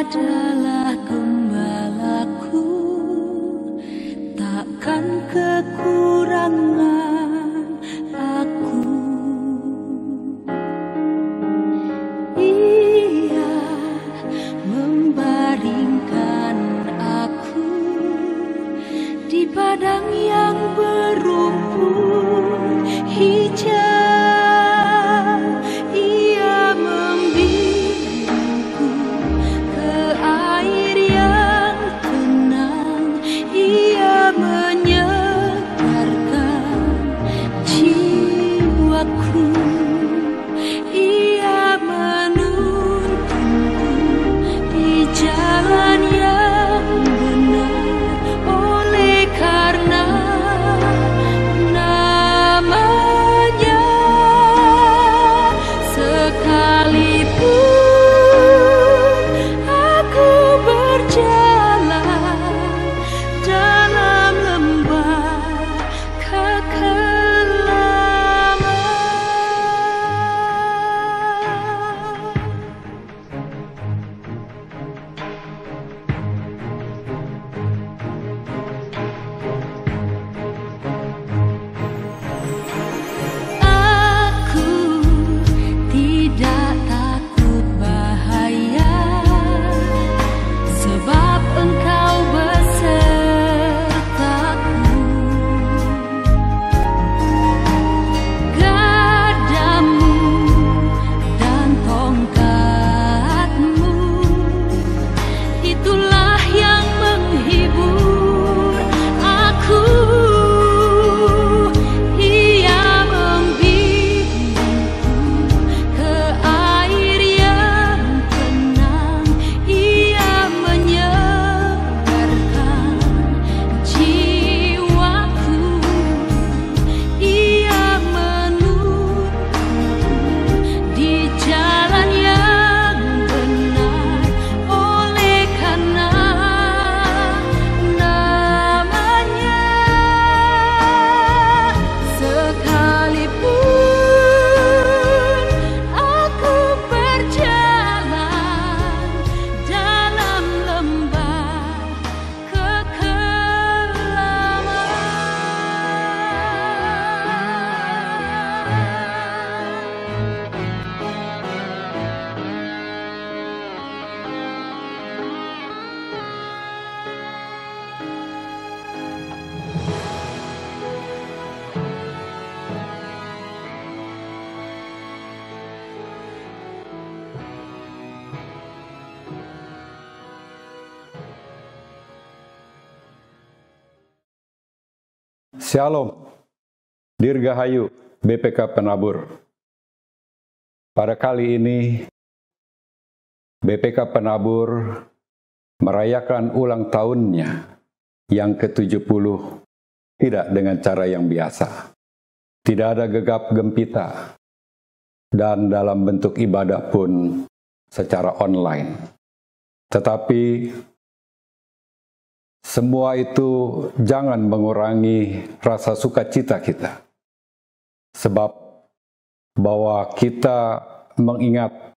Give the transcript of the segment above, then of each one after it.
adalah gembalaku, takkan kekurangan aku. Ia membaringkan aku di padang yang berumput hijau. Ia membimbingku ke air yang tenang. Ia menyegarkan jiwaku. Ia menuntunku di jalan yang benar, oleh karena namanya. Sekalipun aku berjalan dalam lembah kekelaman, aku tidak takut bahaya, sebab Engkau besertaku. Gadamu dan tongkatmu, itulah yang menghibur aku. Ia membimbingku ke air yang tenang. Ia menyegarkan jiwaku. Ia menuntunku di jalan yang benar, oleh karena namanya. Sekalipun aku berjalan dalam lembah kekelaman, Shalom, Dirgahayu BPK Penabur. Pada kali ini, BPK Penabur merayakan ulang tahunnya yang ke-70 tidak dengan cara yang biasa. Tidak ada gegap gempita, dan dalam bentuk ibadah pun secara online. Tetapi semua itu jangan mengurangi rasa sukacita kita. Sebab bahwa kita mengingat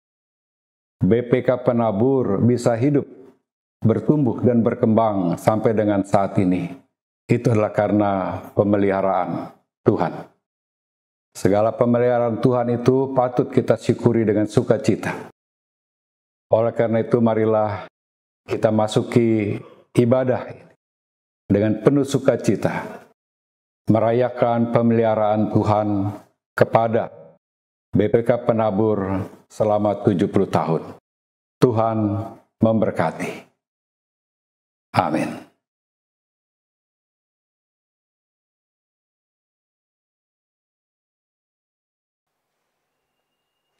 BPK Penabur bisa hidup, bertumbuh dan berkembang sampai dengan saat ini. Itu adalah karena pemeliharaan Tuhan. Segala pemeliharaan Tuhan itu patut kita syukuri dengan sukacita. Oleh karena itu marilah kita masuki ibadah ini dengan penuh sukacita, merayakan pemeliharaan Tuhan kepada BPK Penabur selama 70 tahun. Tuhan memberkati. Amin.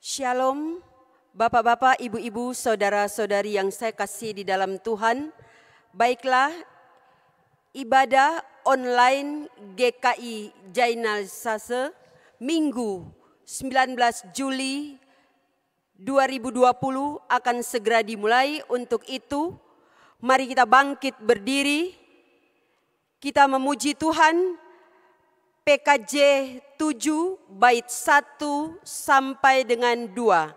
Shalom, Bapak-bapak, Ibu-ibu, saudara-saudari yang saya kasih di dalam Tuhan. Baiklah, ibadah online GKI Jainal Sase Minggu 19 Juli 2020 akan segera dimulai. Untuk itu, mari kita bangkit berdiri. Kita memuji Tuhan. PKJ 7 bait 1 sampai dengan 2.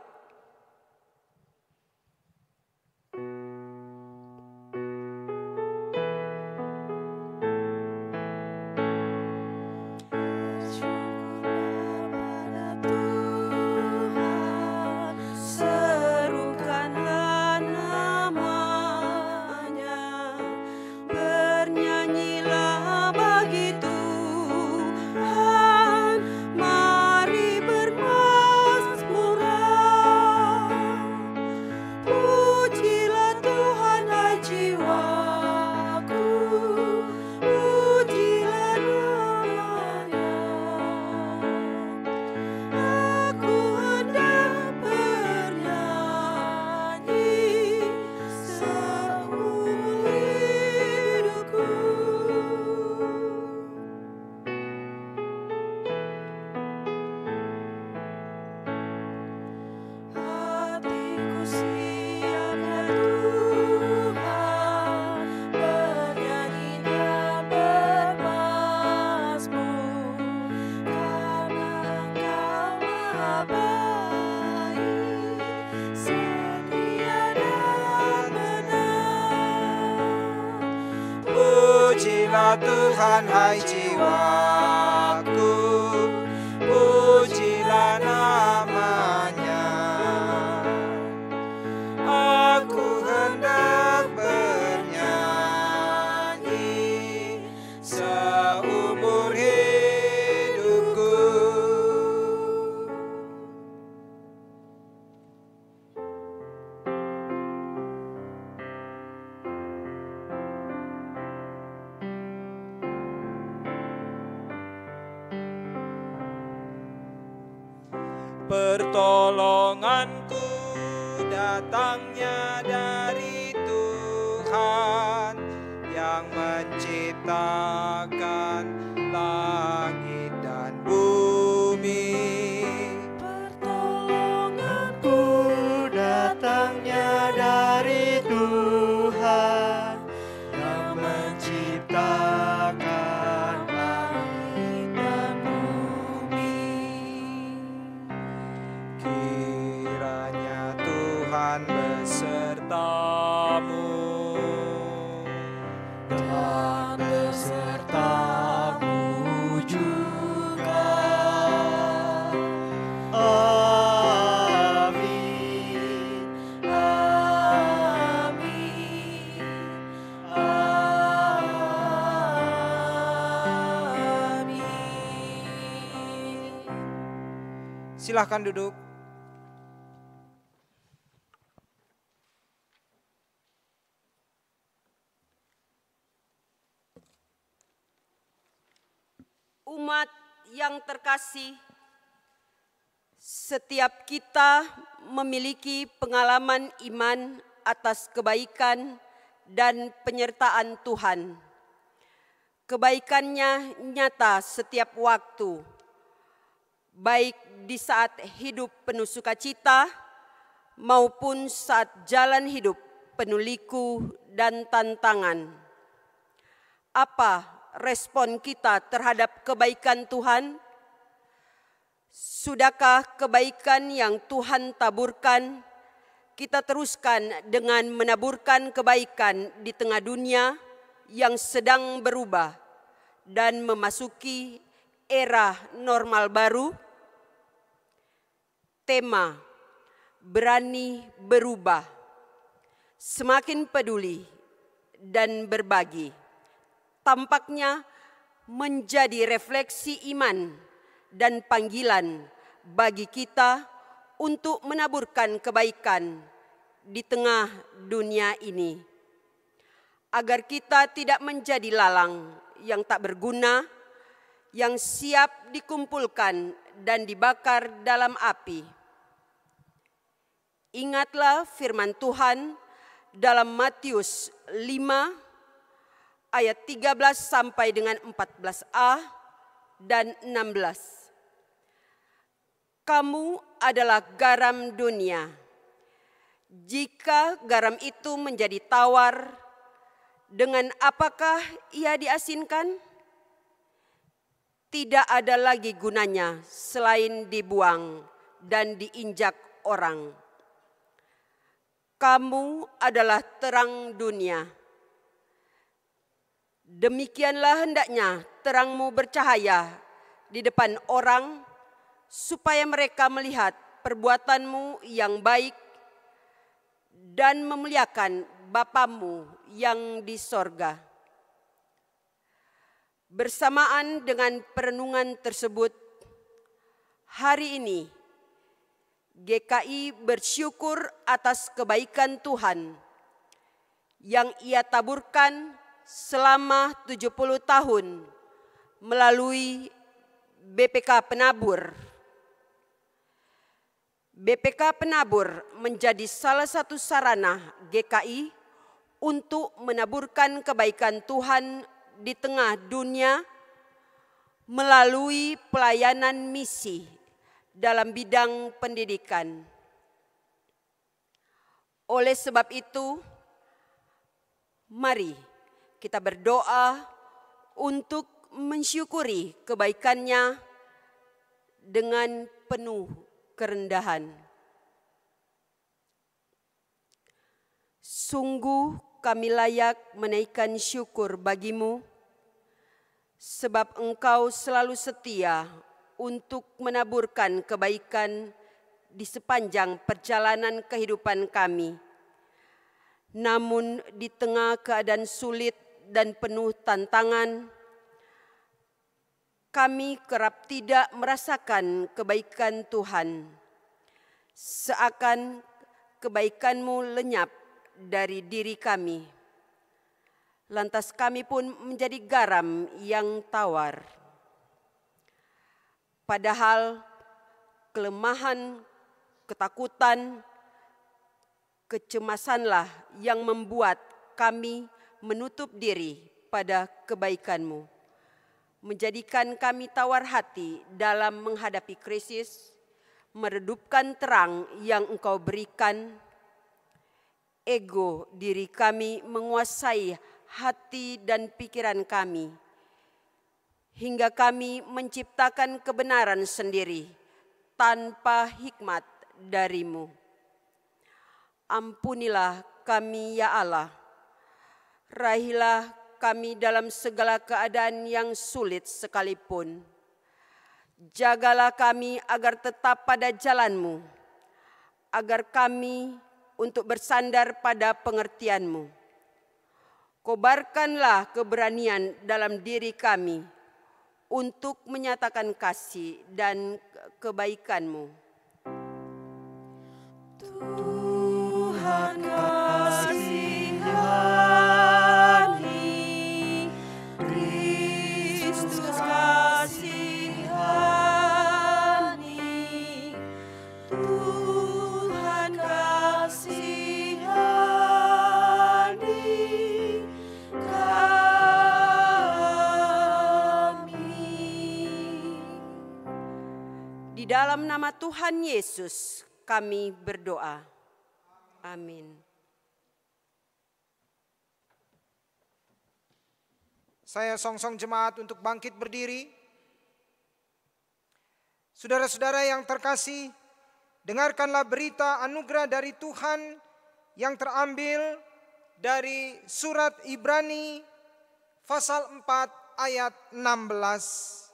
Pujilah Tuhan hai jiwaku, pujilah namanya. Aku hendak bernyanyi seumur hidupku. Pertolonganku datangnya dari Tuhan yang menciptakan langit dan bumi. Pertolonganku datangnya dari Tuhan yang menciptakan langit dan bumi. Kiranya Tuhan besertamu dan besertamu juga. Amin, amin, amin. Silahkan duduk. Umat yang terkasih, setiap kita memiliki pengalaman iman atas kebaikan dan penyertaan Tuhan. Kebaikannya nyata setiap waktu, baik di saat hidup penuh sukacita maupun saat jalan hidup penuh liku dan tantangan. Apa respon kita terhadap kebaikan Tuhan? Sudahkah kebaikan yang Tuhan taburkan kita teruskan dengan menaburkan kebaikan di tengah dunia yang sedang berubah dan memasuki era normal baru? Tema berani berubah, semakin peduli dan berbagi tampaknya menjadi refleksi iman dan panggilan bagi kita untuk menaburkan kebaikan di tengah dunia ini, agar kita tidak menjadi lalang yang tak berguna, yang siap dikumpulkan dan dibakar dalam api. Ingatlah firman Tuhan dalam Matius 5 ayat 13 sampai dengan 14a dan 16. Kamu adalah garam dunia. Jika garam itu menjadi tawar, dengan apakah ia diasinkan? Tidak ada lagi gunanya selain dibuang dan diinjak orang. Kamu adalah terang dunia. Demikianlah hendaknya terangmu bercahaya di depan orang, supaya mereka melihat perbuatanmu yang baik dan memuliakan Bapamu yang di sorga. Bersamaan dengan perenungan tersebut, hari ini GKI bersyukur atas kebaikan Tuhan yang Ia taburkan selama 70 tahun melalui BPK Penabur. BPK Penabur menjadi salah satu sarana GKI untuk menaburkan kebaikan Tuhan di tengah dunia melalui pelayanan misi dalam bidang pendidikan. Oleh sebab itu, mari kita berdoa untuk mensyukuri kebaikannya dengan penuh kerendahan. Sungguh kami layak menaikkan syukur bagimu, sebab Engkau selalu setia untuk menaburkan kebaikan di sepanjang perjalanan kehidupan kami. Namun di tengah keadaan sulit dan penuh tantangan, kami kerap tidak merasakan kebaikan Tuhan. Seakan kebaikan-Mu lenyap dari diri kami. Lantas kami pun menjadi garam yang tawar. Padahal kelemahan, ketakutan, kecemasanlah yang membuat kami menutup diri pada kebaikan-Mu, menjadikan kami tawar hati dalam menghadapi krisis, meredupkan terang yang Engkau berikan. Ego diri kami menguasai hati dan pikiran kami, hingga kami menciptakan kebenaran sendiri tanpa hikmat dari-Mu. Ampunilah kami ya Allah, rahilah kami dalam segala keadaan yang sulit sekalipun. Jagalah kami agar tetap pada jalan-Mu, agar kami untuk bersandar pada pengertian-Mu. Kobarkanlah keberanian dalam diri kami untuk menyatakan kasih dan kebaikan-Mu. Tuhan kasihani, Kristus kasihani, Tuhan kasihani kami. Di dalam nama Tuhan Yesus kami berdoa. Amin. Saya songsong jemaat untuk bangkit berdiri. Saudara-saudara yang terkasih, dengarkanlah berita anugerah dari Tuhan yang terambil dari surat Ibrani pasal 4 ayat 16.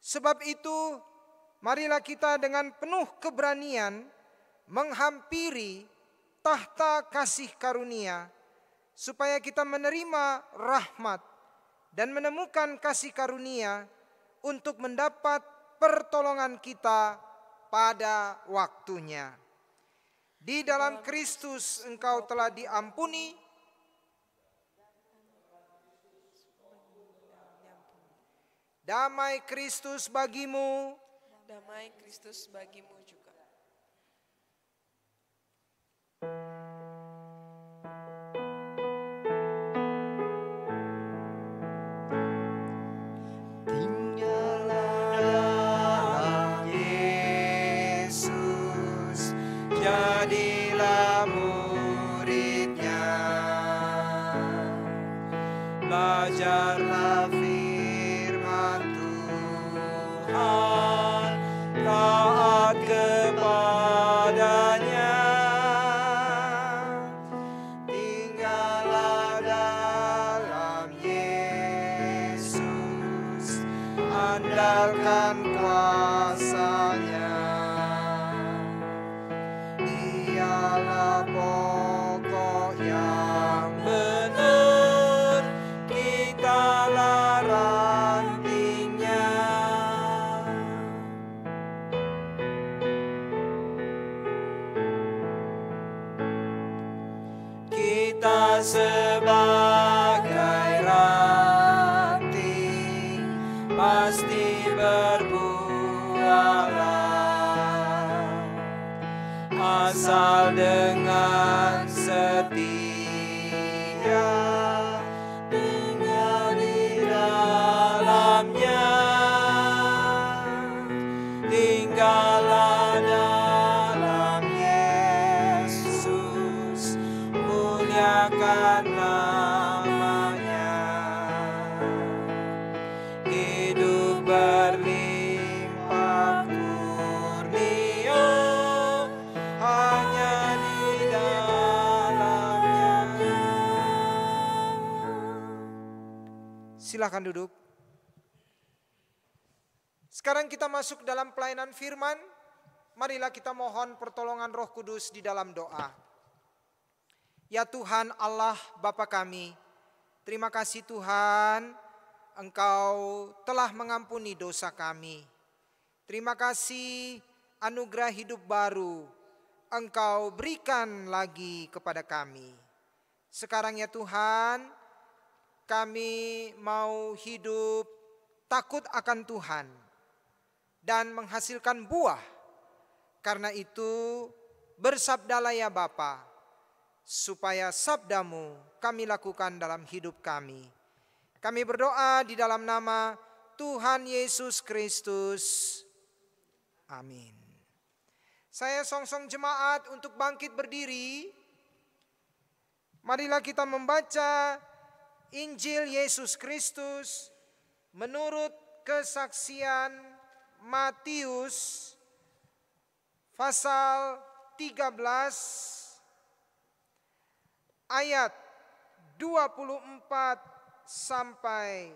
Sebab itu, marilah kita dengan penuh keberanian menghampiri tahta kasih karunia, supaya kita menerima rahmat dan menemukan kasih karunia untuk mendapat pertolongan kita pada waktunya. Di dalam Kristus engkau telah diampuni, damai Kristus bagimu, Damai Kristus bagimu juga. dalam Yesus, jadilah muridnya. Belajarlah firman Tuhan, taat kepadanya. Tinggallah dalam Yesus, andalkan kuasa-Nya. Dialah pokok yang benar, kitalah rantingnya. Kita sebagai ranting pasti berbuahlah, asal dengan setia tinggal di dalamnya. Tinggallah dalam Yesus, muliakan namanya. Hidup berlimpah kurnia hanya di dalamnya. Silakan duduk. Sekarang kita masuk dalam pelayanan firman. Marilah kita mohon pertolongan Roh Kudus di dalam doa. Ya Tuhan Allah Bapa kami, terima kasih Tuhan, Engkau telah mengampuni dosa kami. Terima kasih anugerah hidup baru Engkau berikan lagi kepada kami. Sekarang ya Tuhan, kami mau hidup takut akan Tuhan dan menghasilkan buah. Karena itu bersabdalah ya Bapa, supaya sabdamu kami lakukan dalam hidup kami. Kami berdoa di dalam nama Tuhan Yesus Kristus. Amin. Saya songsong jemaat untuk bangkit berdiri. Marilah kita membaca Injil Yesus Kristus menurut kesaksian Matius pasal 13 ayat 24 sampai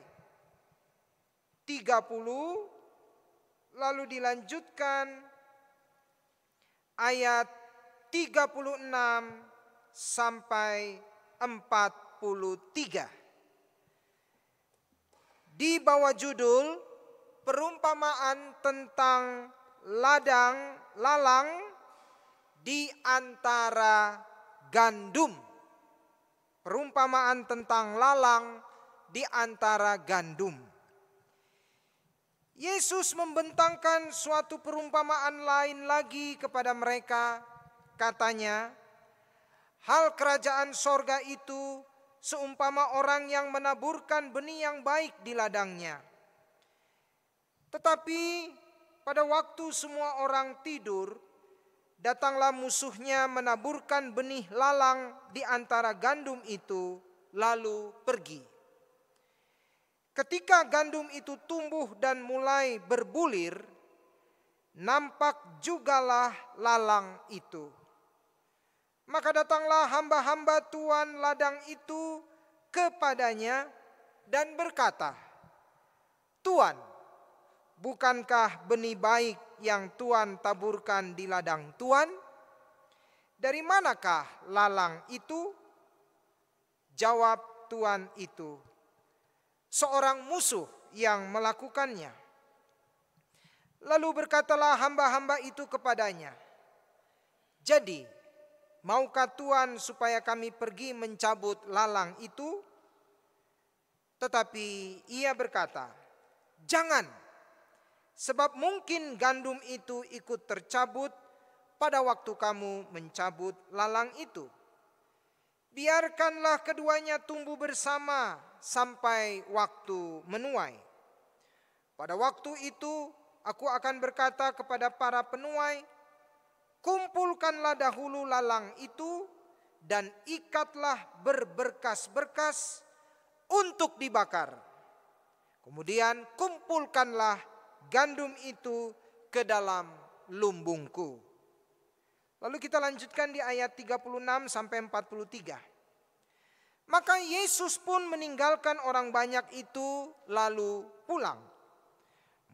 30, lalu dilanjutkan ayat 36 sampai 43. Di bawah judul perumpamaan tentang lalang di antara gandum. Perumpamaan tentang lalang di antara gandum. Yesus membentangkan suatu perumpamaan lain lagi kepada mereka. Katanya, hal kerajaan sorga itu seumpama orang yang menaburkan benih yang baik di ladangnya. Tetapi pada waktu semua orang tidur, datanglah musuhnya menaburkan benih lalang di antara gandum itu, lalu pergi. Ketika gandum itu tumbuh dan mulai berbulir, nampak jugalah lalang itu. Maka datanglah hamba-hamba tuan ladang itu kepadanya dan berkata, Tuan, bukankah benih baik yang Tuan taburkan di ladang Tuan? Dari manakah lalang itu? Jawab tuan itu, seorang musuh yang melakukannya. Lalu berkatalah hamba-hamba itu kepadanya, jadi, maukah Tuan supaya kami pergi mencabut lalang itu? Tetapi ia berkata, jangan, sebab mungkin gandum itu ikut tercabut pada waktu kamu mencabut lalang itu. Biarkanlah keduanya tumbuh bersama sampai waktu menuai. Pada waktu itu aku akan berkata kepada para penuai, kumpulkanlah dahulu lalang itu dan ikatlah berberkas-berkas untuk dibakar. Kemudian kumpulkanlah gandum itu ke dalam lumbungku. Lalu kita lanjutkan di ayat 36 sampai 43. Maka Yesus pun meninggalkan orang banyak itu lalu pulang.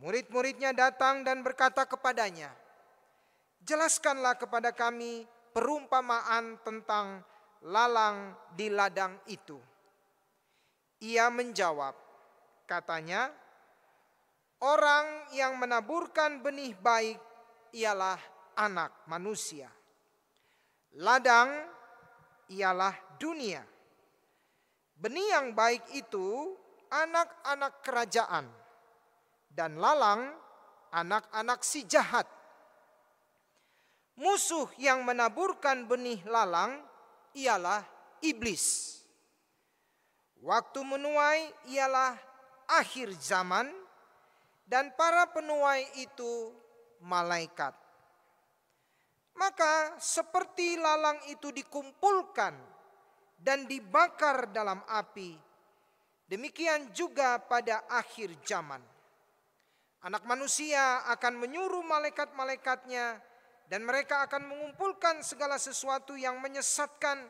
Murid-muridnya datang dan berkata kepadanya, jelaskanlah kepada kami perumpamaan tentang lalang di ladang itu. Ia menjawab, katanya, orang yang menaburkan benih baik ialah anak manusia. Ladang ialah dunia. Benih yang baik itu anak-anak kerajaan. Dan lalang anak-anak si jahat. Musuh yang menaburkan benih lalang ialah iblis. Waktu menuai ialah akhir zaman. Dan para penuai itu malaikat. Maka seperti lalang itu dikumpulkan dan dibakar dalam api, demikian juga pada akhir zaman. Anak manusia akan menyuruh malaikat-malaikatnya dan mereka akan mengumpulkan segala sesuatu yang menyesatkan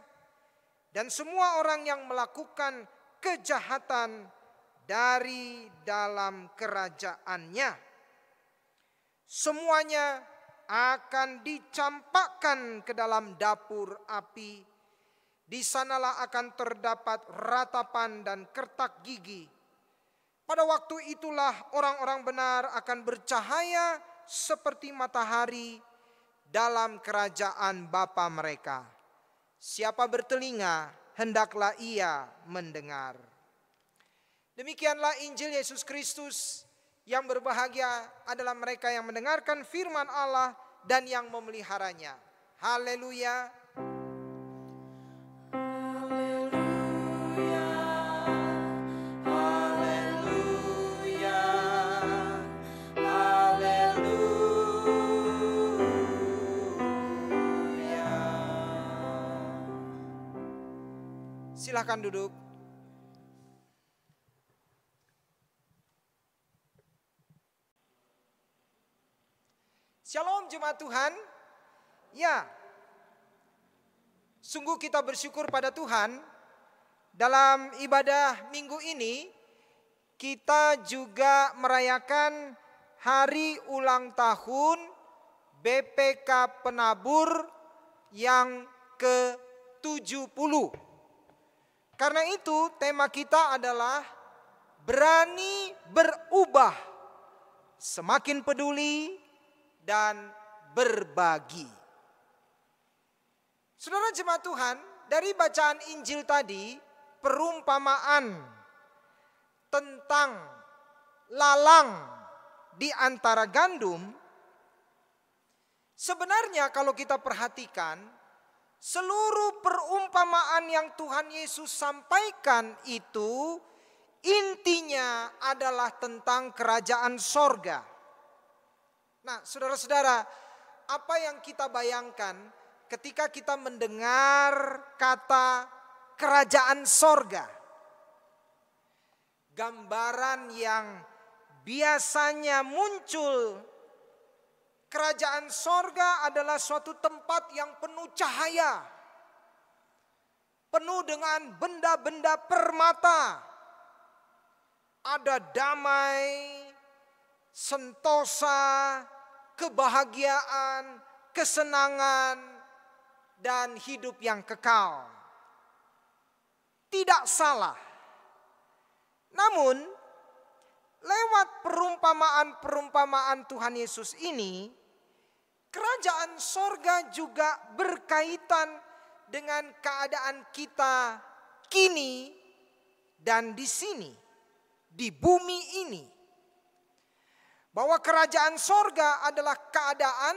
dan semua orang yang melakukan kejahatan dari dalam kerajaannya. Semuanya akan dicampakkan ke dalam dapur api. Di sanalah akan terdapat ratapan dan kertak gigi. Pada waktu itulah orang-orang benar akan bercahaya seperti matahari dalam kerajaan Bapa mereka. Siapa bertelinga, hendaklah ia mendengar. Demikianlah Injil Yesus Kristus. Yang berbahagia adalah mereka yang mendengarkan firman Allah dan yang memeliharanya. Haleluya. Silahkan duduk. Shalom jemaat Tuhan. Ya, sungguh kita bersyukur pada Tuhan. Dalam ibadah minggu ini kita juga merayakan hari ulang tahun BPK Penabur yang ke-70. Karena itu tema kita adalah berani berubah, semakin peduli dan berbagi. Saudara jemaat Tuhan, dari bacaan Injil tadi, perumpamaan tentang lalang di antara gandum, sebenarnya kalau kita perhatikan, seluruh perumpamaan yang Tuhan Yesus sampaikan itu intinya adalah tentang kerajaan sorga. Nah, saudara-saudara, apa yang kita bayangkan ketika kita mendengar kata kerajaan sorga? Gambaran yang biasanya muncul, kerajaan sorga adalah suatu tempat yang penuh cahaya, penuh dengan benda-benda permata. Ada damai, sentosa, kebahagiaan, kesenangan, dan hidup yang kekal. Tidak salah. Namun, lewat perumpamaan-perumpamaan Tuhan Yesus ini, kerajaan sorga juga berkaitan dengan keadaan kita kini dan di sini, di bumi ini. Bahwa kerajaan sorga adalah keadaan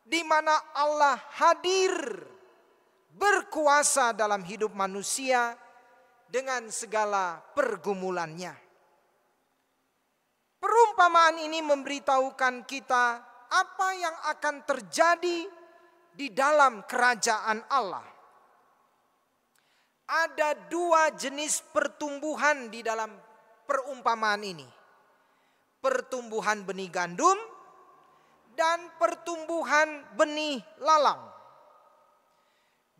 di mana Allah hadir berkuasa dalam hidup manusia dengan segala pergumulannya. Perumpamaan ini memberitahukan kita apa yang akan terjadi di dalam kerajaan Allah. Ada dua jenis pertumbuhan di dalam perumpamaan ini. Pertumbuhan benih gandum dan pertumbuhan benih lalang.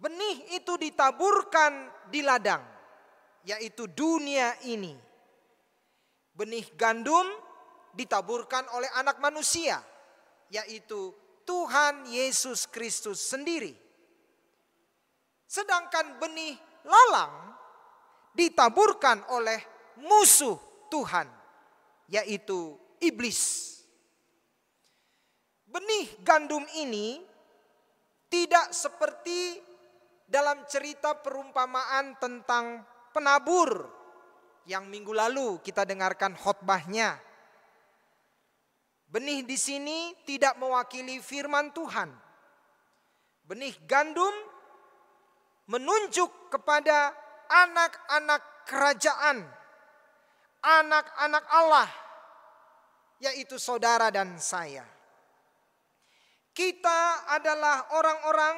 Benih itu ditaburkan di ladang, yaitu dunia ini. Benih gandum ditaburkan oleh anak manusia, yaitu Tuhan Yesus Kristus sendiri. Sedangkan benih lalang ditaburkan oleh musuh Tuhan, yaitu iblis. Benih gandum ini tidak seperti dalam cerita perumpamaan tentang penabur yang minggu lalu kita dengarkan khotbahnya. Benih di sini tidak mewakili firman Tuhan. Benih gandum menunjuk kepada anak-anak kerajaan, anak-anak Allah, yaitu saudara dan saya. Kita adalah orang-orang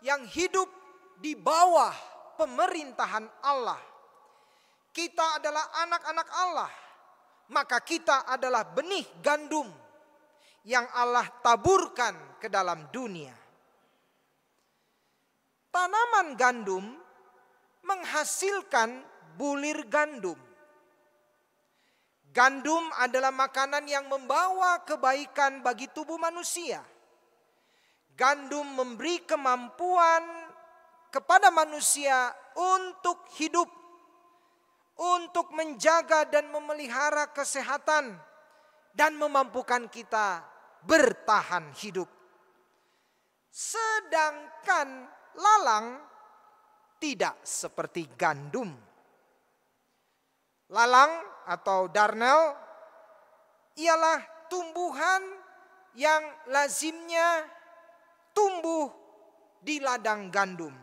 yang hidup di bawah pemerintahan Allah. Kita adalah anak-anak Allah, maka kita adalah benih gandum yang Allah taburkan ke dalam dunia. Tanaman gandum menghasilkan bulir gandum. Gandum adalah makanan yang membawa kebaikan bagi tubuh manusia. Gandum memberi kemampuan kepada manusia untuk hidup, untuk menjaga dan memelihara kesehatan, dan memampukan kita bertahan hidup. Sedangkan lalang tidak seperti gandum. Lalang atau darnel ialah tumbuhan yang lazimnya tumbuh di ladang gandum.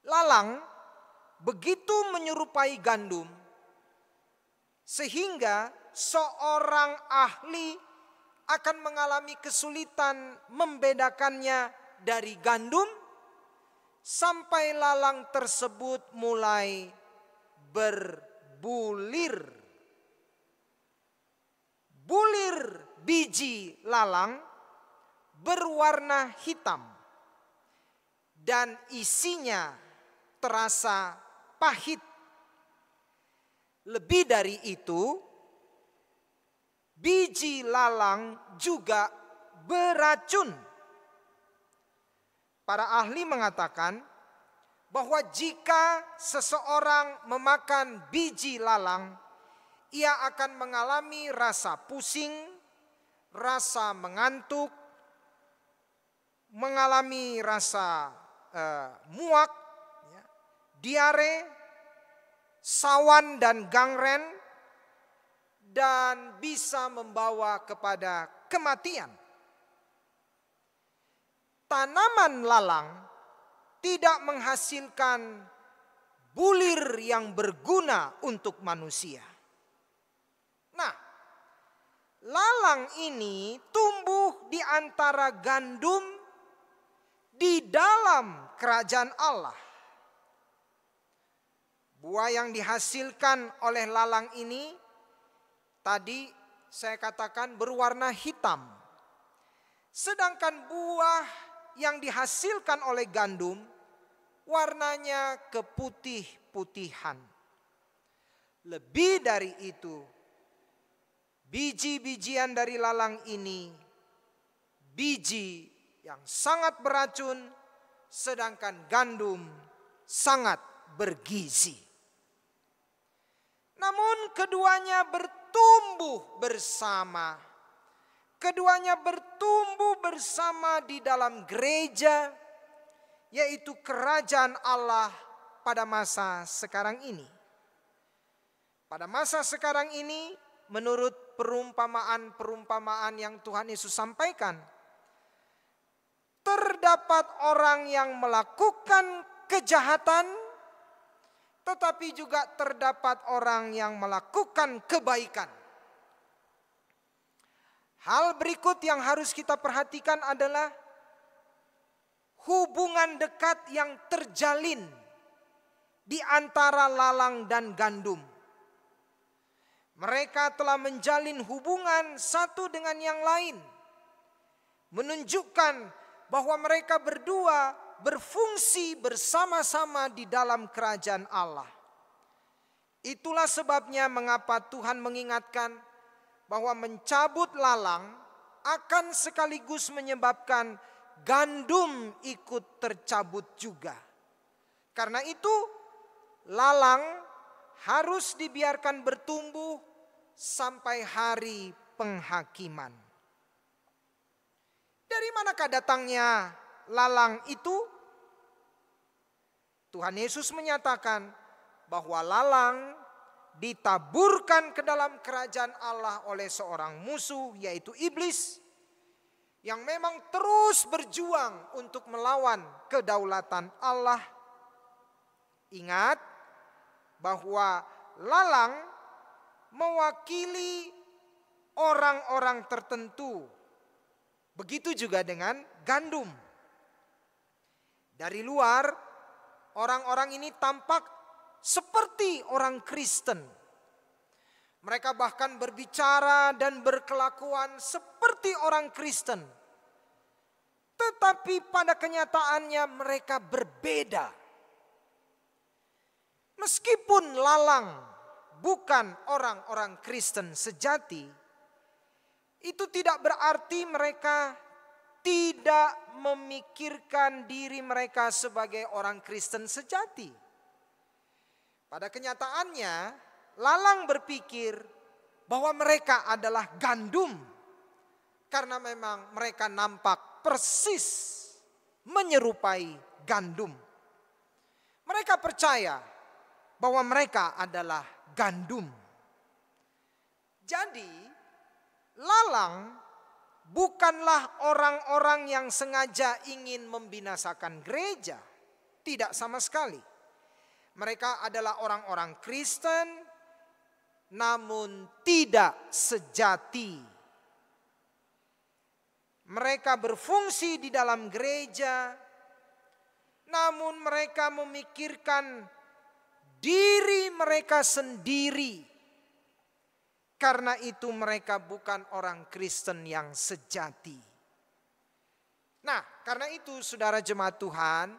Lalang begitu menyerupai gandum sehingga seorang ahli akan mengalami kesulitan membedakannya dari gandum sampai lalang tersebut mulai berbulir. Bulir biji lalang berwarna hitam dan isinya terasa pahit. Lebih dari itu, biji lalang juga beracun. Para ahli mengatakan bahwa jika seseorang memakan biji lalang, ia akan mengalami rasa pusing, rasa mengantuk, mengalami rasa muak, diare, sawan dan gangren, dan bisa membawa kepada kematian. Tanaman lalang tidak menghasilkan bulir yang berguna untuk manusia. Nah, lalang ini tumbuh di antara gandum di dalam kerajaan Allah. Buah yang dihasilkan oleh lalang ini tadi saya katakan berwarna hitam. Sedangkan buah yang dihasilkan oleh gandum warnanya keputih-putihan. Lebih dari itu, biji-bijian dari lalang ini biji yang sangat beracun, sedangkan gandum sangat bergizi. Namun keduanya bertumbuh bersama. Keduanya bertumbuh bersama di dalam gereja, yaitu kerajaan Allah pada masa sekarang ini. Pada masa sekarang ini, menurut perumpamaan-perumpamaan yang Tuhan Yesus sampaikan, terdapat orang yang melakukan kejahatan, tetapi juga terdapat orang yang melakukan kebaikan. Hal berikut yang harus kita perhatikan adalah hubungan dekat yang terjalin di antara lalang dan gandum. Mereka telah menjalin hubungan satu dengan yang lain, menunjukkan bahwa mereka berdua berfungsi bersama-sama di dalam kerajaan Allah. Itulah sebabnya mengapa Tuhan mengingatkan bahwa mencabut lalang akan sekaligus menyebabkan gandum ikut tercabut juga. Karena itu lalang harus dibiarkan bertumbuh sampai hari penghakiman. Dari manakah datangnya lalang itu? Tuhan Yesus menyatakan bahwa lalang ditaburkan ke dalam kerajaan Allah oleh seorang musuh, yaitu iblis, yang memang terus berjuang untuk melawan kedaulatan Allah. Ingat bahwa lalang mewakili orang-orang tertentu. Begitu juga dengan gandum. Dari luar, orang-orang ini tampak seperti orang Kristen. Mereka bahkan berbicara dan berkelakuan seperti orang Kristen. Tetapi pada kenyataannya mereka berbeda. Meskipun lalang bukan orang-orang Kristen sejati, itu tidak berarti mereka tidak memikirkan diri mereka sebagai orang Kristen sejati. Pada kenyataannya, Lalang berpikir bahwa mereka adalah gandum karena memang mereka nampak persis menyerupai gandum. Mereka percaya bahwa mereka adalah gandum. Jadi, Lalang bukanlah orang-orang yang sengaja ingin membinasakan gereja. Tidak sama sekali. Mereka adalah orang-orang Kristen, namun tidak sejati. Mereka berfungsi di dalam gereja, namun mereka memikirkan diri mereka sendiri. Karena itu mereka bukan orang Kristen yang sejati. Nah, karena itu saudara jemaat Tuhan,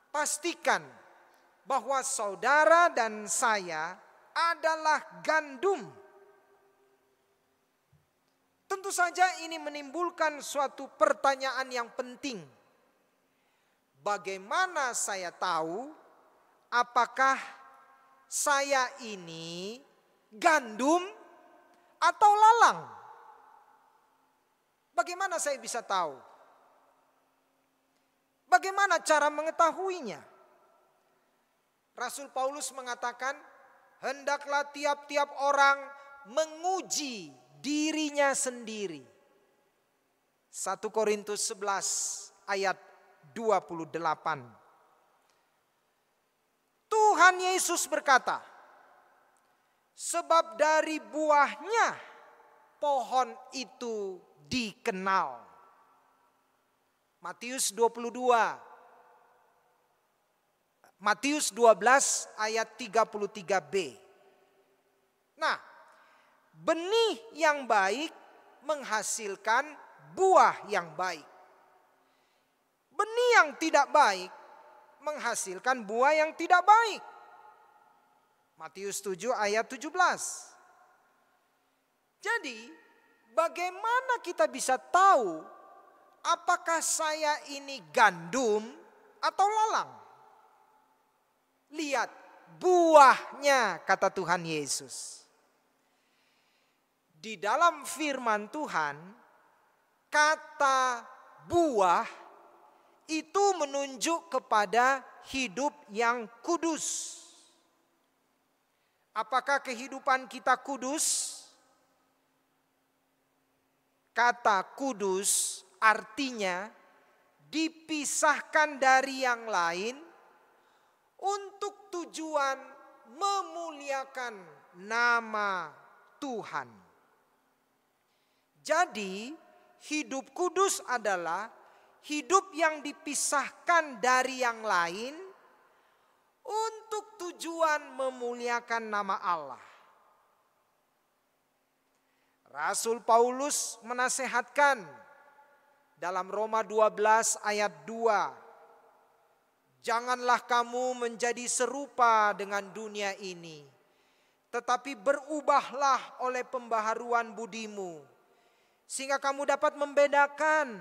pastikan bahwa saudara dan saya adalah gandum. Tentu saja ini menimbulkan suatu pertanyaan yang penting. Bagaimana saya tahu apakah saya ini gandum atau lalang? Bagaimana saya bisa tahu? Bagaimana cara mengetahuinya? Rasul Paulus mengatakan, hendaklah tiap-tiap orang menguji dirinya sendiri. 1 Korintus 11 ayat 28. Tuhan Yesus berkata, sebab dari buahnya pohon itu dikenal. Matius 12 ayat 33b. Nah, benih yang baik menghasilkan buah yang baik. Benih yang tidak baik menghasilkan buah yang tidak baik. Matius 7 ayat 17. Jadi, bagaimana kita bisa tahu apakah saya ini gandum atau lalang? Lihat buahnya, kata Tuhan Yesus. Di dalam firman Tuhan, kata buah itu menunjuk kepada hidup yang kudus. Apakah kehidupan kita kudus? Kata kudus artinya dipisahkan dari yang lain untuk tujuan memuliakan nama Tuhan. Jadi hidup kudus adalah hidup yang dipisahkan dari yang lain untuk tujuan memuliakan nama Allah. Rasul Paulus menasehatkan dalam Roma 12 ayat 2. Janganlah kamu menjadi serupa dengan dunia ini, tetapi berubahlah oleh pembaharuan budimu, sehingga kamu dapat membedakan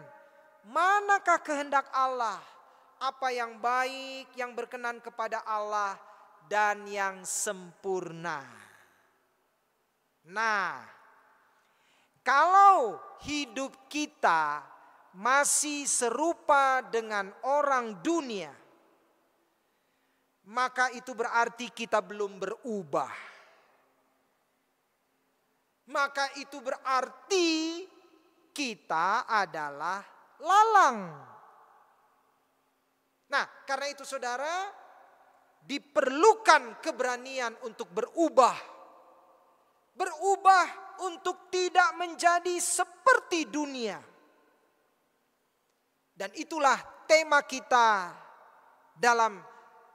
manakah kehendak Allah, apa yang baik, yang berkenan kepada Allah, dan yang sempurna. Nah, kalau hidup kita masih serupa dengan orang dunia, maka itu berarti kita belum berubah. Maka itu berarti kita adalah lalang. Nah, karena itu saudara, diperlukan keberanian untuk berubah. Berubah untuk tidak menjadi seperti dunia. Dan itulah tema kita dalam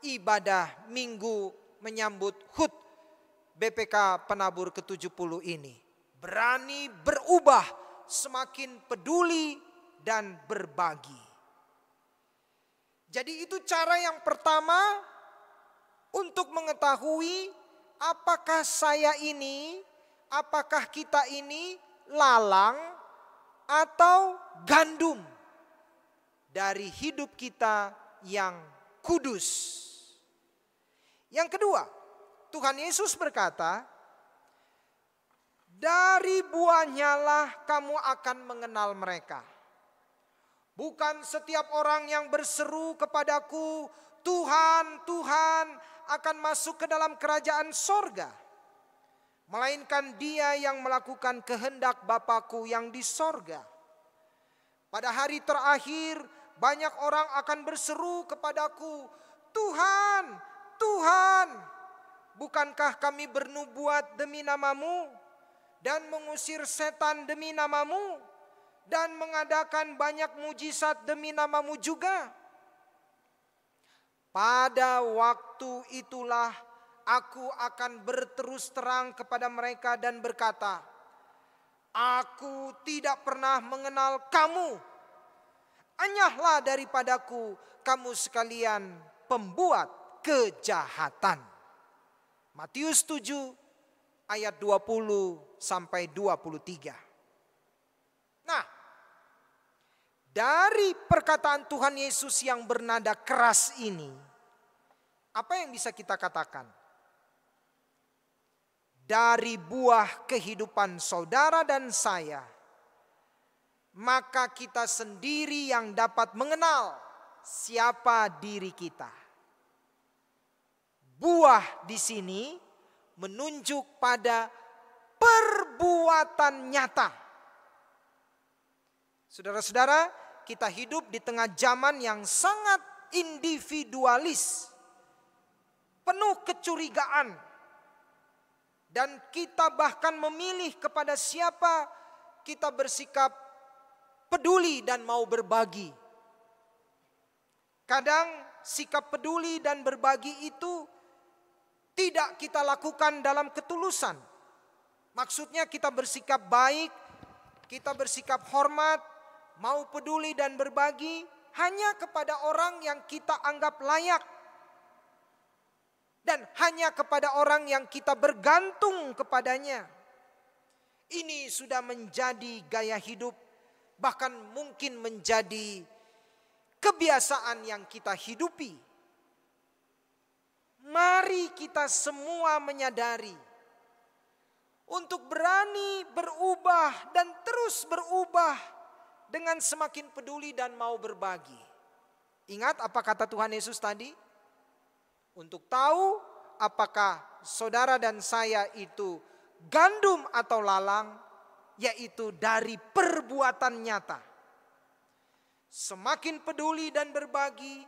ibadah minggu menyambut HUT BPK Penabur ke-70 ini. Berani berubah, semakin peduli dan berbagi. Jadi itu cara yang pertama untuk mengetahui apakah apakah kita ini lalang atau gandum dari hidup kita yang kudus. Yang kedua, Tuhan Yesus berkata, dari buahnya lah kamu akan mengenal mereka. Bukan setiap orang yang berseru kepadaku, Tuhan, Tuhan, akan masuk ke dalam kerajaan sorga. Melainkan dia yang melakukan kehendak Bapa-Ku yang di sorga. Pada hari terakhir banyak orang akan berseru kepadaku, Tuhan, Tuhan, bukankah kami bernubuat demi namamu dan mengusir setan demi namamu dan mengadakan banyak mujizat demi namamu juga? Pada waktu itulah aku akan berterus terang kepada mereka dan berkata, aku tidak pernah mengenal kamu. Enyahlah daripadaku kamu sekalian pembuat kejahatan. Matius 7 ayat 20 sampai 23. Nah, dari perkataan Tuhan Yesus yang bernada keras ini, apa yang bisa kita katakan? Dari buah kehidupan saudara dan saya, maka kita sendiri yang dapat mengenal siapa diri kita. Buah di sini menunjuk pada perbuatan nyata. Saudara-saudara, kita hidup di tengah zaman yang sangat individualis, penuh kecurigaan, dan kita bahkan memilih kepada siapa kita bersikap peduli dan mau berbagi. Kadang sikap peduli dan berbagi itu tidak kita lakukan dalam ketulusan. Maksudnya kita bersikap baik, kita bersikap hormat, mau peduli dan berbagi hanya kepada orang yang kita anggap layak. Dan hanya kepada orang yang kita bergantung kepadanya. Ini sudah menjadi gaya hidup, bahkan mungkin menjadi kebiasaan yang kita hidupi. Mari kita semua menyadari untuk berani berubah dan terus berubah dengan semakin peduli dan mau berbagi. Ingat apa kata Tuhan Yesus tadi? Untuk tahu apakah saudara dan saya itu gandum atau lalang, yaitu dari perbuatan nyata. Semakin peduli dan berbagi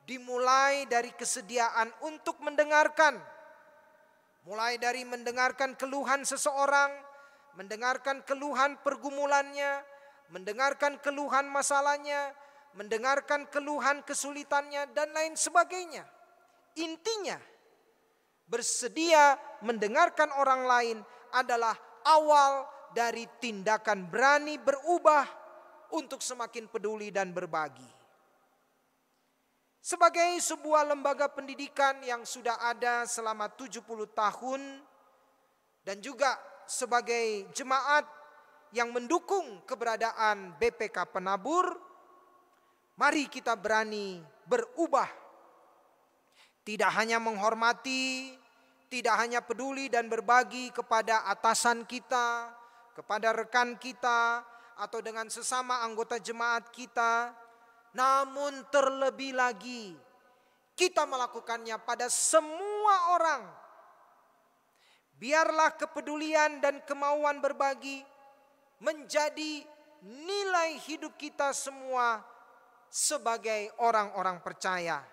dimulai dari kesediaan untuk mendengarkan. Mulai dari mendengarkan keluhan seseorang, mendengarkan keluhan pergumulannya, mendengarkan keluhan masalahnya, mendengarkan keluhan kesulitannya dan lain sebagainya. Intinya, bersedia mendengarkan orang lain adalah awal dari tindakan berani berubah untuk semakin peduli dan berbagi. Sebagai sebuah lembaga pendidikan yang sudah ada selama 70 tahun dan juga sebagai jemaat yang mendukung keberadaan BPK Penabur, mari kita berani berubah. Tidak hanya menghormati, tidak hanya peduli dan berbagi kepada atasan kita, kepada rekan kita, atau dengan sesama anggota jemaat kita. Namun terlebih lagi, kita melakukannya pada semua orang. Biarlah kepedulian dan kemauan berbagi menjadi nilai hidup kita semua sebagai orang-orang percaya.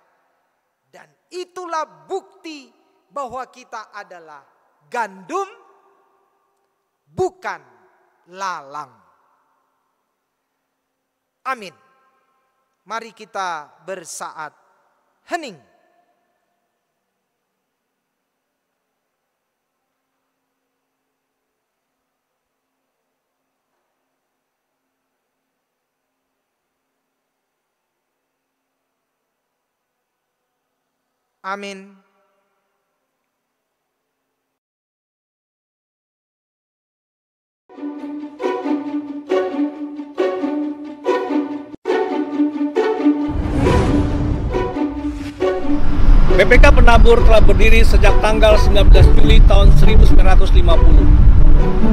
Dan itulah bukti bahwa kita adalah gandum, bukan lalang. Amin. Mari kita bersaat hening. Amin. BPK Penabur telah berdiri sejak tanggal 19 Juli tahun 1950.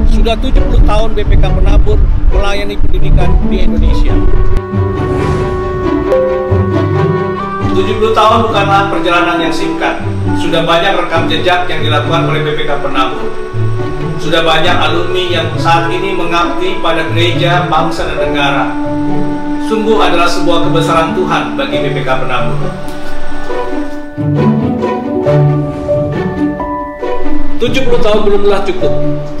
Sudah 70 tahun BPK Penabur melayani pendidikan di Indonesia. 70 tahun bukanlah perjalanan yang singkat. Sudah banyak rekam jejak yang dilakukan oleh BPK Penabur. Sudah banyak alumni yang saat ini mengabdi pada gereja, bangsa, dan negara. Sungguh adalah sebuah kebesaran Tuhan bagi BPK Penabur. 70 tahun belumlah cukup.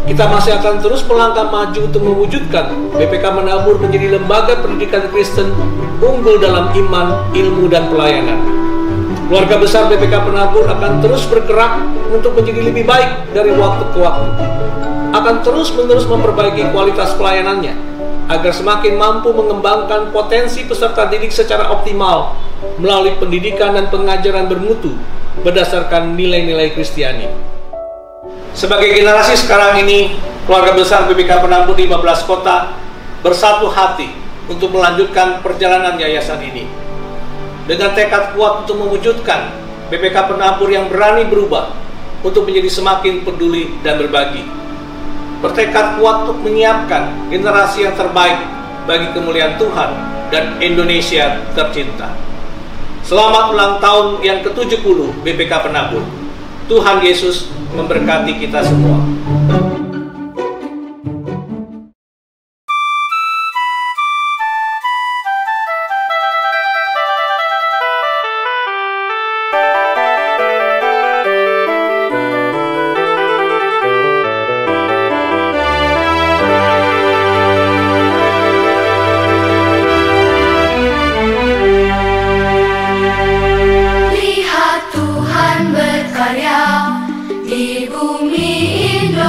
Kita masih akan terus melangkah maju untuk mewujudkan BPK Penabur menjadi lembaga pendidikan Kristen unggul dalam iman, ilmu, dan pelayanan. Keluarga besar BPK Penabur akan terus bergerak untuk menjadi lebih baik dari waktu ke waktu. Akan terus-menerus memperbaiki kualitas pelayanannya agar semakin mampu mengembangkan potensi peserta didik secara optimal melalui pendidikan dan pengajaran bermutu berdasarkan nilai-nilai Kristiani. Sebagai generasi sekarang ini, keluarga besar BPK Penabur di 15 kota bersatu hati untuk melanjutkan perjalanan yayasan ini. Dengan tekad kuat untuk mewujudkan BPK Penabur yang berani berubah untuk menjadi semakin peduli dan berbagi. Bertekad kuat untuk menyiapkan generasi yang terbaik bagi kemuliaan Tuhan dan Indonesia tercinta. Selamat ulang tahun yang ke-70 BPK Penabur. Tuhan Yesus memberkati kita semua. Lihat Tuhan berkarya di bumi Indonesia.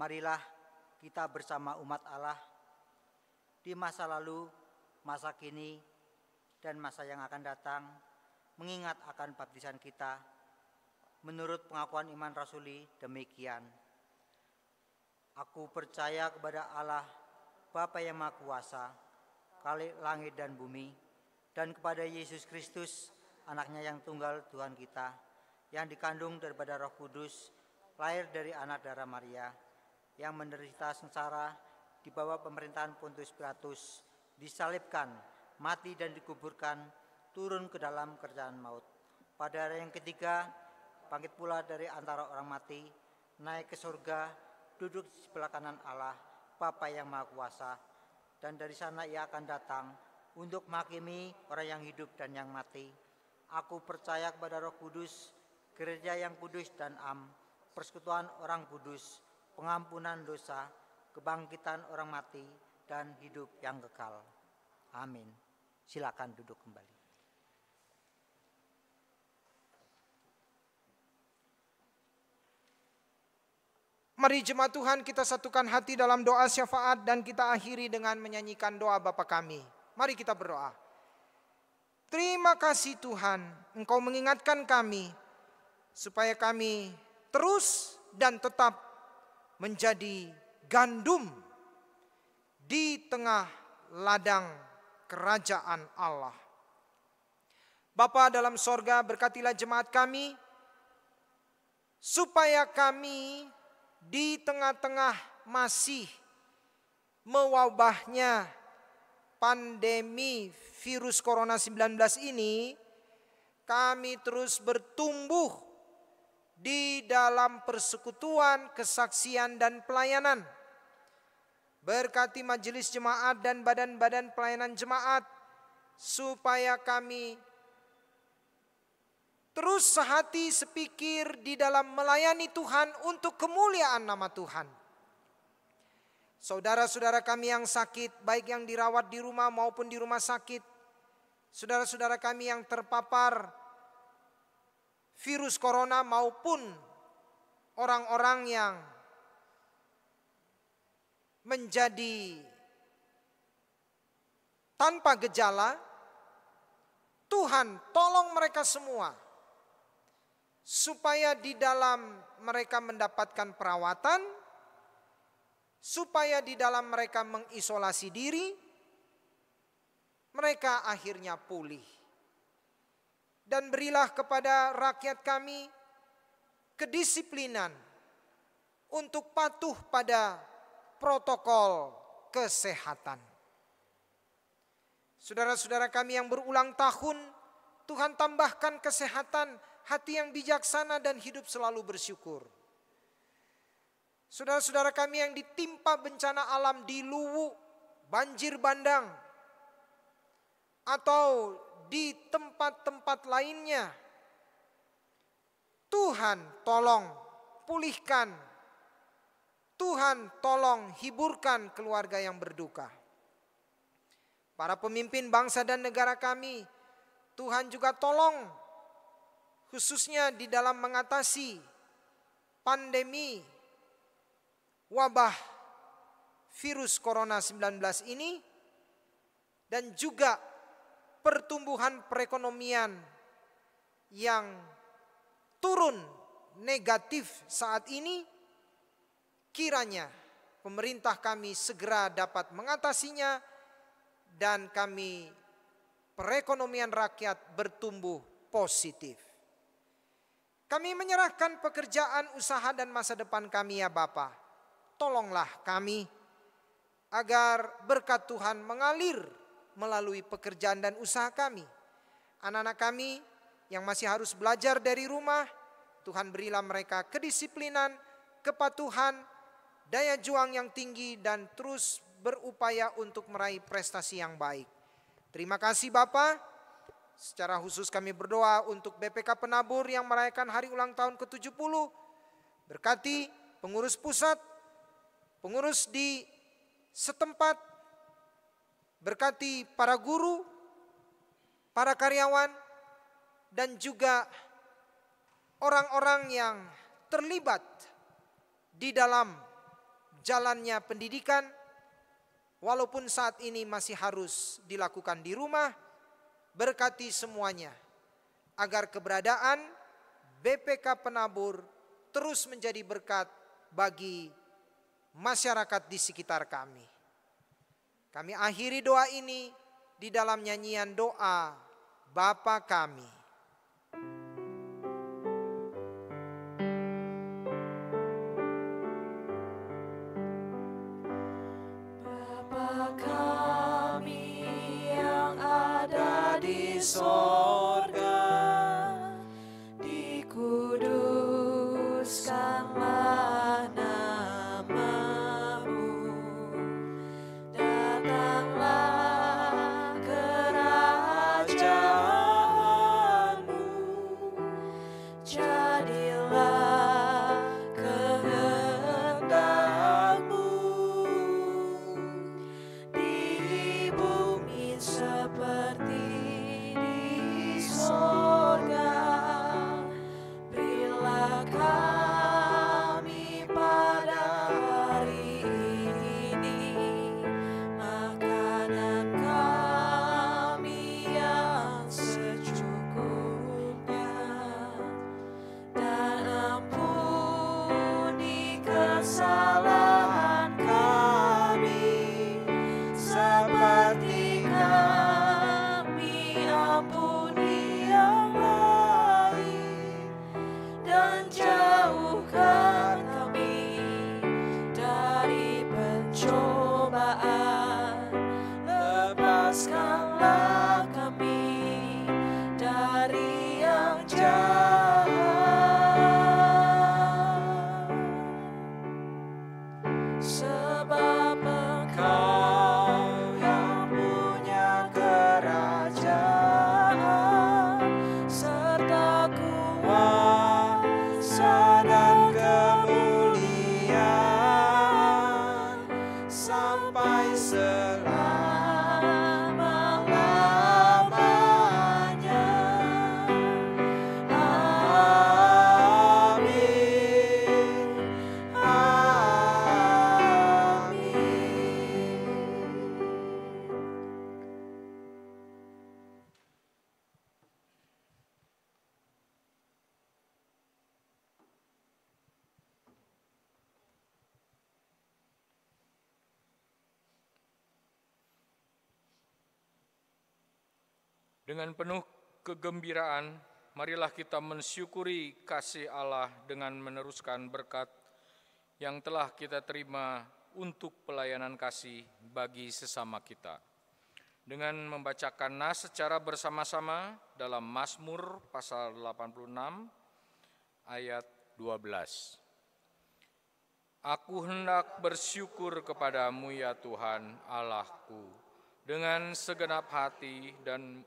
marilah kita bersama umat Allah di masa lalu, masa kini, dan masa yang akan datang, mengingat akan baptisan kita. Menurut pengakuan iman rasuli demikian. Aku percaya kepada Allah, Bapa yang Maha Kuasa, Khalik langit dan bumi, dan kepada Yesus Kristus, anaknya yang tunggal Tuhan kita, yang dikandung daripada Roh Kudus, lahir dari anak darah Maria, yang menderita sengsara di bawah pemerintahan Pontius Pilatus, disalibkan, mati dan dikuburkan, turun ke dalam kerajaan maut. Pada hari yang ketiga, bangkit pula dari antara orang mati, naik ke surga, duduk di sebelah kanan Allah, Bapa yang Maha Kuasa, dan dari sana ia akan datang untuk menghakimi orang yang hidup dan yang mati. Aku percaya kepada Roh Kudus, gereja yang kudus dan am, persekutuan orang kudus, pengampunan dosa, kebangkitan orang mati, dan hidup yang kekal. Amin. Silakan duduk kembali. Mari jemaat Tuhan, kita satukan hati dalam doa syafaat dan kita akhiri dengan menyanyikan doa Bapa kami. Mari kita berdoa. Terima kasih Tuhan, Engkau mengingatkan kami supaya kami terus dan tetap menjadi gandum di tengah ladang kerajaan Allah. Bapa dalam sorga, berkatilah jemaat kami supaya kami di tengah-tengah masih mewabahnya pandemi virus corona 19 ini, kami terus bertumbuh di dalam persekutuan, kesaksian dan pelayanan. Berkati majelis jemaat dan badan-badan pelayanan jemaat supaya kami terus sehati sepikir di dalam melayani Tuhan untuk kemuliaan nama Tuhan. Saudara-saudara kami yang sakit, baik yang dirawat di rumah maupun di rumah sakit, saudara-saudara kami yang terpapar virus corona maupun orang-orang yang menjadi tanpa gejala, Tuhan tolong mereka semua supaya di dalam mereka mendapatkan perawatan, supaya di dalam mereka mengisolasi diri, mereka akhirnya pulih. Dan berilah kepada rakyat kami kedisiplinan untuk patuh pada protokol kesehatan. Saudara-saudara kami yang berulang tahun, Tuhan tambahkan kesehatan, hati yang bijaksana dan hidup selalu bersyukur. Saudara-saudara kami yang ditimpa bencana alam di Luwu, banjir bandang, atau di tempat-tempat lainnya, Tuhan tolong pulihkan, Tuhan tolong hiburkan keluarga yang berduka. Para pemimpin bangsa dan negara kami, Tuhan juga tolong khususnya di dalam mengatasi pandemi wabah virus corona 19 ini dan juga pertumbuhan perekonomian yang turun negatif saat ini. Kiranya pemerintah kami segera dapat mengatasinya dan kami perekonomian rakyat bertumbuh positif. Kami menyerahkan pekerjaan, usaha dan masa depan kami ya Bapa. Tolonglah kami agar berkat Tuhan mengalir melalui pekerjaan dan usaha kami. Anak-anak kami yang masih harus belajar dari rumah, Tuhan berilah mereka kedisiplinan, kepatuhan, daya juang yang tinggi dan terus berupaya untuk meraih prestasi yang baik. Terima kasih Bapa. Secara khusus kami berdoa untuk BPK Penabur yang merayakan hari ulang tahun ke-70. Berkati pengurus pusat, pengurus di setempat, berkati para guru, para karyawan, dan juga orang-orang yang terlibat di dalam jalannya pendidikan, walaupun saat ini masih harus dilakukan di rumah. Berkati semuanya, agar keberadaan BPK Penabur terus menjadi berkat bagi masyarakat di sekitar kami. Kami akhiri doa ini di dalam nyanyian doa Bapa Kami. Bapa kami yang ada di sorga, dikuduskanlah namamu, datanglah kerajaanmu, jadilah kehendakmu di bumi seperti di sorga. Berilah kami pada hari ini makanan kami yang secukupnya, dan ampuni kesalahan kami seperti kami ampuni yang lain, dan jauhkan kami dari pencobaan, lepaskanlah kami dari yang jahat. Sebab Engkau yang punya kerajaan serta kuasa dan kemuliaan sampai selama-lamanya. Amin. Dengan penuh kegembiraan, marilah kita mensyukuri kasih Allah dengan meneruskan berkat yang telah kita terima untuk pelayanan kasih bagi sesama kita. Dengan membacakan nas secara bersama-sama dalam Mazmur pasal 86 ayat 12. Aku hendak bersyukur kepadamu ya Tuhan Allahku dengan segenap hati dan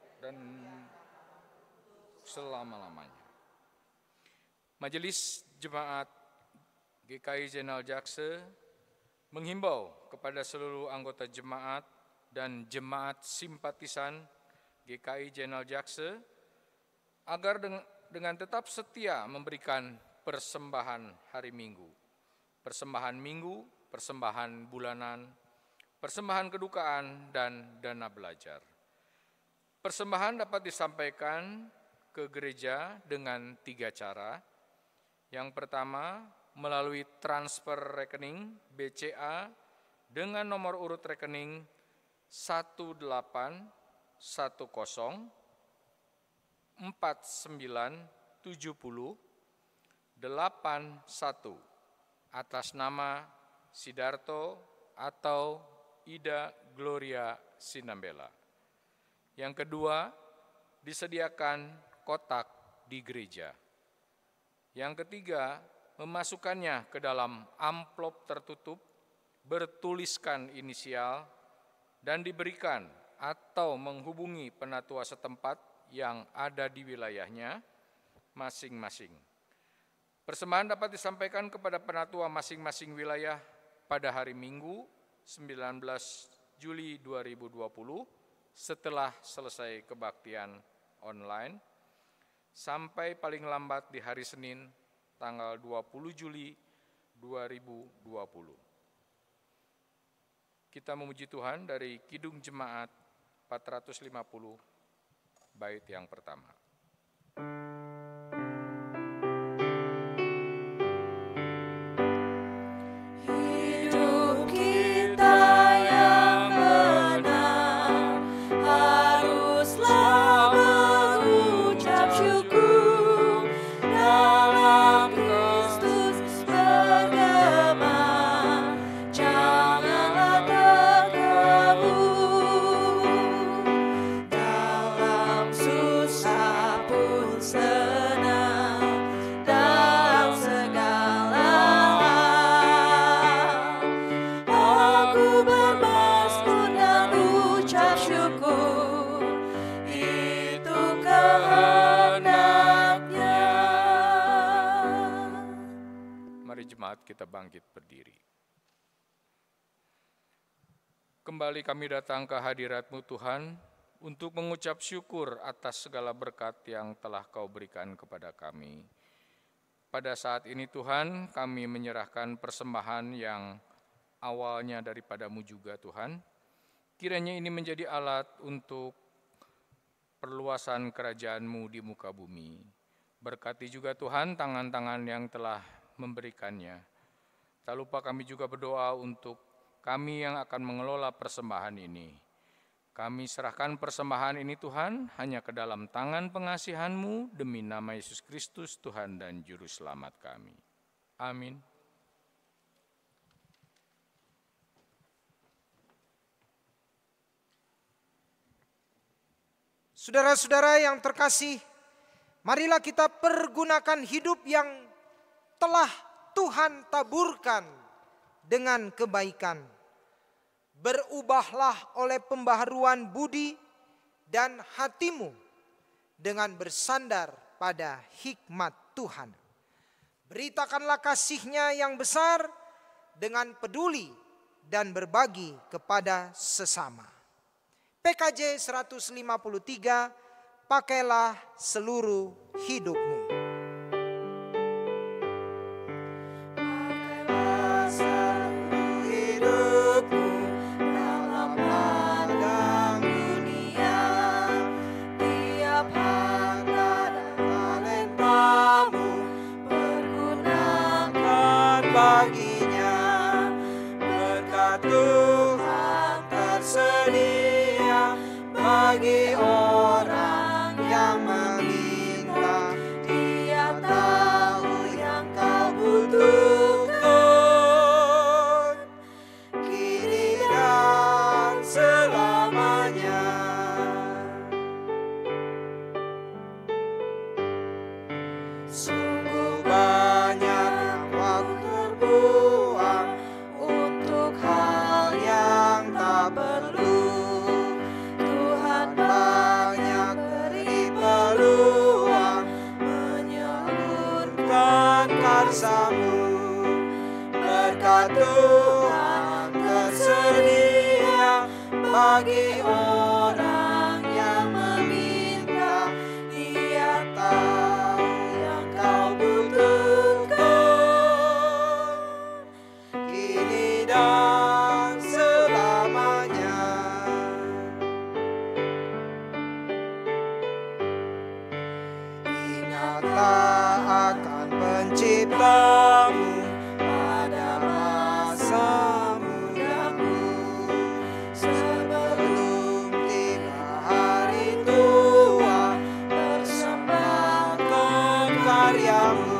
selama-lamanya. Majelis Jemaat GKI Jenderal Jaksa menghimbau kepada seluruh anggota jemaat dan jemaat simpatisan GKI Jenderal Jaksa agar dengan tetap setia memberikan persembahan hari Minggu, persembahan minggu, persembahan bulanan, persembahan kedukaan, dan dana belajar. Persembahan dapat disampaikan ke gereja dengan 3 cara. Yang pertama, melalui transfer rekening BCA dengan nomor urut rekening 18497081 atas nama Sidarto atau Ida Gloria Sinambela. Yang kedua, disediakan kotak di gereja. Yang ketiga, memasukkannya ke dalam amplop tertutup, bertuliskan inisial, dan diberikan atau menghubungi penatua setempat yang ada di wilayahnya masing-masing. Persembahan dapat disampaikan kepada penatua masing-masing wilayah pada hari Minggu 19 Juli 2020 setelah selesai kebaktian online sampai paling lambat di hari Senin tanggal 20 Juli 2020. Kita memuji Tuhan dari Kidung Jemaat 450, bait yang pertama. Hidup kita yang benar haruslah mengucap syukur, dalam Kristus bergema, janganlah terkabur. Dalam susah pun senang, dalam segala hal aku bermasmur dan ucap syukur, itu kehendaknya. Mari jemaat kita bangkit berdiri. Kembali kami datang ke hadirat-Mu Tuhan untuk mengucap syukur atas segala berkat yang telah Kau berikan kepada kami. Pada saat ini Tuhan, kami menyerahkan persembahan yang awalnya daripada-Mu juga Tuhan. Kiranya ini menjadi alat untuk perluasan kerajaan-Mu di muka bumi. Berkati juga Tuhan tangan-tangan yang telah memberikannya. Tak lupa kami juga berdoa untuk kami yang akan mengelola persembahan ini. Kami serahkan persembahan ini Tuhan hanya ke dalam tangan pengasihan-Mu demi nama Yesus Kristus Tuhan dan Juru Selamat kami. Amin. Saudara-saudara yang terkasih, marilah kita pergunakan hidup yang telah Tuhan taburkan dengan kebaikan. Berubahlah oleh pembaharuan budi dan hatimu dengan bersandar pada hikmat Tuhan. Beritakanlah kasih-Nya yang besar dengan peduli dan berbagi kepada sesama. PKJ 153, pakailah seluruh hidupmu. Pakailah seluruh hidupmu dalam ladang dunia, tiap harta dan talentamu pergunakan baginya. Berkat Tuhan tersedia bagi orang yang meminta. Dia tahu yang kau butuhkan, kini dan selamanya. Sungguh banyak yang waktu terbuang untuk hal yang tak perlu. Tuhan banyak beri peluang menyalurkan karsa-Mu. Berkat Tuhan tersedia bagi orang yang meminta. Dia tahu yang kau butuhkan, kini dan selamanya. Ingatlah akan Pencipta-Mu pada masa mudamu, sebelum tiba hari tua. Persembahkan karya-Mu.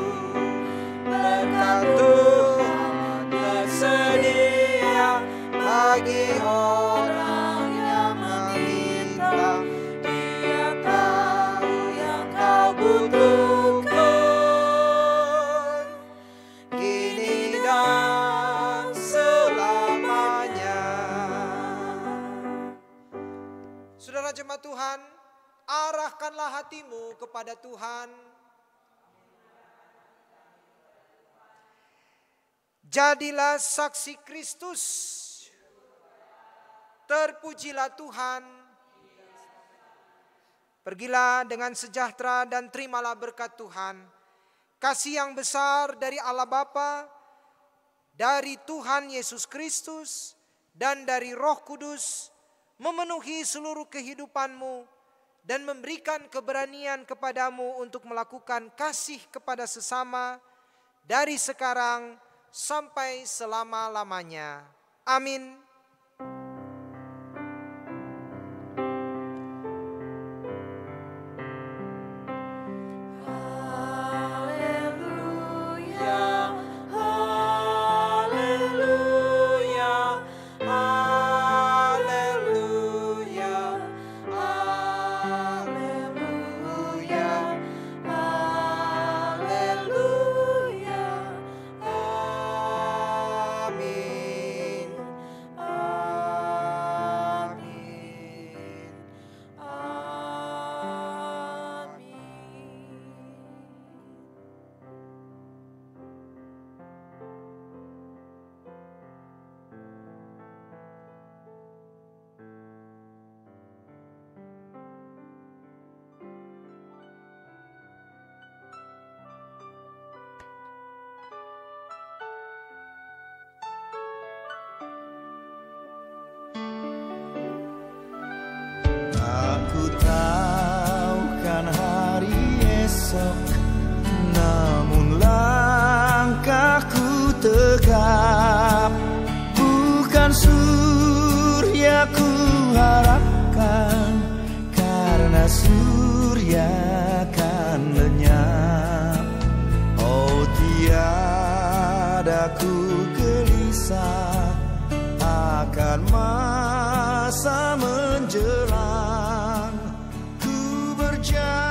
Berkat Tuhan tersedia bagi orang yang meminta. Dia tahu yang kau butuhkan, kini dan selamanya. Saudara jemaat Tuhan, arahkanlah hatimu kepada Tuhan. Jadilah saksi Kristus. Terpujilah Tuhan. Pergilah dengan sejahtera dan terimalah berkat Tuhan. Kasih yang besar dari Allah Bapa, dari Tuhan Yesus Kristus, dan dari Roh Kudus memenuhi seluruh kehidupanmu dan memberikan keberanian kepadamu untuk melakukan kasih kepada sesama dari sekarang sampai selama-lamanya. Amin. Aku tahu kan hari esok, namun langkahku tegap. Bukan surya ku harapkan, karena surya kan lenyap. Oh tiada ku gelisah akan masa menjelang. Ku berjalan